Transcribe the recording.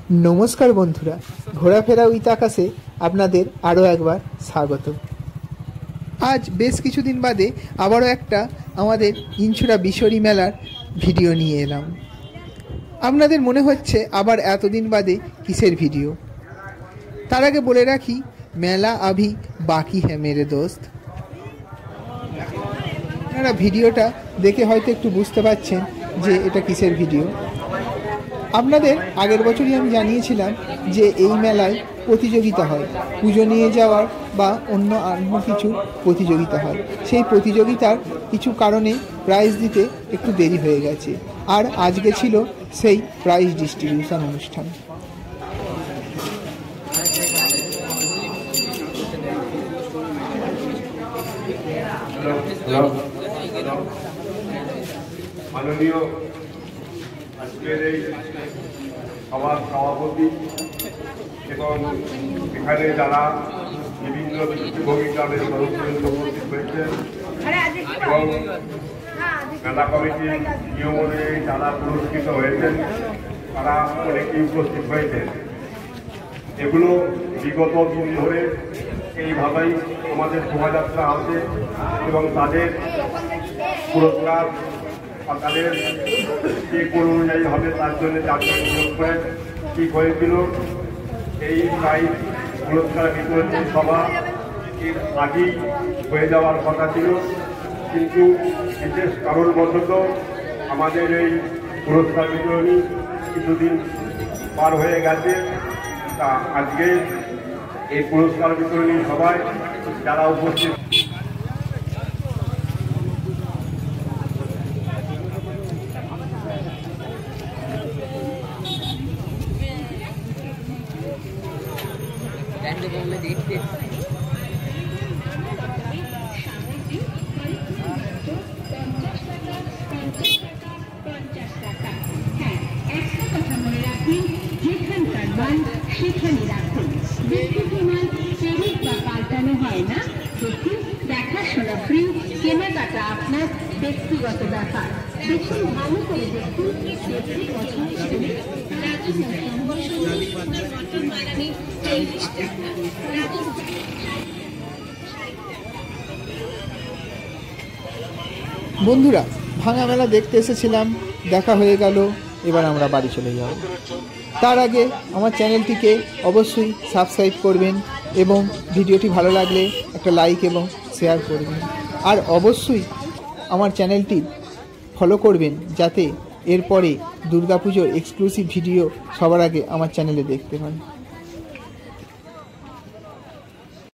नमस्कार बंधुरा घोराफेरा उइथ आकाशे आपनादेर आरो एकबार स्वागत। आज बेश किछुदिन बादे आबारो एकटा आमादेर इनछुड़ा बिशरी मेलार भिडियो निये एलाम। आपनादेर मने हच्छे आबार एतदिन बादे किसेर भिडियो। तार आगे बोले राखी मेला अभी बाकी है मेरे दोस्त। आपनारा भिडियोटा देखे हयतो एकटु बुझते पारछेन जे एटा किसेर भिडियो। আপনাদের আগের বছরই আমি জানিয়েছিলাম যে এই মেলায় প্রতিযোগিতা হয়, পুজো নিয়ে যাওয়ার বা অন্য কিছু প্রতিযোগিতা হয়। সেই প্রতিযোগিতার কিছু কারণে প্রাইজ দিতে একটু দেরি হয়ে গেছে, আর আজকে ছিল সেই প্রাইজ ডিস্ট্রিবিউশন অনুষ্ঠান। মাননীয় আজকের এই সভার সভাপতি এবং এখানে যারা বিভিন্ন দৃষ্টিভঙ্গিকারের সদস্যবৃন্দ উপস্থিত হয়েছেন এবং মেলা কমিটির নিয়ম অনুযায়ী যারা পুরস্কৃত হয়েছেন তারা অনেকেই উপস্থিত হয়েছেন। এগুলো বিগত দিন ধরে এইভাবেই আমাদের শোভাযাত্রা আছে এবং তাদের পুরস্কার তাদের যে কোন অনুযায়ী হবে তার জন্য চারজন নিয়োগ করে ঠিক হয়েছিল। এই প্রাইজ পুরস্কার বিতরণী সভা এর আগেই হয়ে যাওয়ার কথা ছিল, কিন্তু বিশেষ কারণবশত আমাদের এই পুরস্কার বিতরণী কিছুদিন পার হয়ে গেছে। তা আজকে এই পুরস্কার বিতরণী সভায় যারা উপস্থিত দেখাশোনা ফ্রি, কেনাকাটা আপনার ব্যক্তিগত ব্যাপার। দেখুন ভালো করে দেখুন বন্ধুরা, ভাঙা মেলা দেখতে এসেছিলাম, দেখা হয়ে গেল, এবার আমরা বাড়ি চলে যাব। তার আগে আমার চ্যানেলটিকে অবশ্যই সাবস্ক্রাইব করবেন এবং ভিডিওটি ভালো লাগলে একটা লাইক এবং শেয়ার করবেন, আর অবশ্যই আমার চ্যানেলটি ফলো করবেন যাতে এরপরে দুর্গাপুজোর এক্সক্লুসিভ ভিডিও সবার আগে আমার চ্যানেলে দেখতে পান।